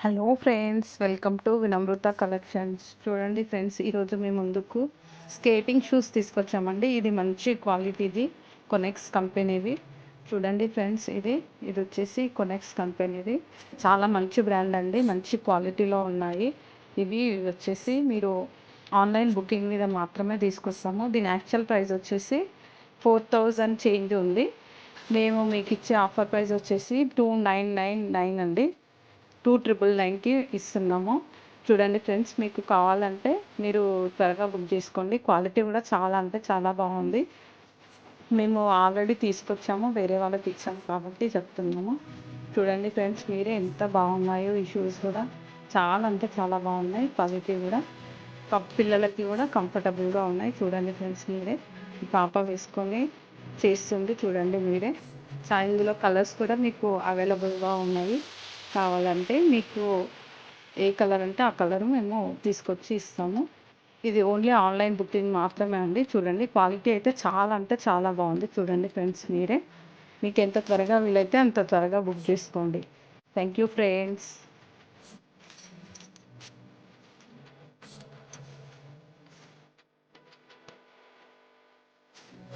Hello friends, welcome to Vinamrata collections. చూడండి friends, ఈరోజు మేము ముందుకు స్కేటింగ్ షూస్ తీసుకొచ్చామండి. ఇది మంచి క్వాలిటీది కొనెక్స్ కంపెనీది. చూడండి ఫ్రెండ్స్, ఇది వచ్చేసి కొనెక్స్ కంపెనీది. చాలా మంచి బ్రాండ్ అండి, మంచి క్వాలిటీలో ఉన్నాయి. ఇవి వచ్చేసి మీరు ఆన్లైన్ బుకింగ్ మీద మాత్రమే తీసుకొస్తాము. దీని యాక్చువల్ ప్రైస్ వచ్చేసి 4000 చేంజ్ ఉంది. మేము మీకు ఇచ్చే ఆఫర్ ప్రైస్ వచ్చేసి 2999 అండి. 2999కి ఇస్తున్నాము. చూడండి ఫ్రెండ్స్, మీకు కావాలంటే మీరు త్వరగా బుక్ చేసుకోండి. క్వాలిటీ కూడా చాలా అంటే చాలా బాగుంది. మేము ఆల్రెడీ తీసుకొచ్చాము, వేరే వాళ్ళకి ఇచ్చాము కాబట్టి చెప్తున్నాము. చూడండి ఫ్రెండ్స్, మీరే ఎంత బాగున్నాయో ఈ షూస్ కూడా. చాలా అంటే చాలా బాగున్నాయి. క్వాలిటీ కూడా పిల్లలకి కూడా కంఫర్టబుల్గా ఉన్నాయి. చూడండి ఫ్రెండ్స్, మీరే పాప వేసుకొని చేస్తుంది. చూడండి మీరే. ఇందులో కలర్స్ కూడా మీకు అవైలబుల్గా ఉన్నాయి. కావాలంటే మీకు ఏ కలర్ అంటే ఆ కలర్ మేము తీసుకొచ్చి ఇస్తాము. ఇది ఓన్లీ ఆన్లైన్ బుకింగ్ మాత్రమే అండి. చూడండి, క్వాలిటీ అయితే చాలా అంటే చాలా బాగుంది. చూడండి ఫ్రెండ్స్, మీరే. మీకు ఎంత త్వరగా వీలైతే అంత త్వరగా బుక్ చేసుకోండి. Thank you friends.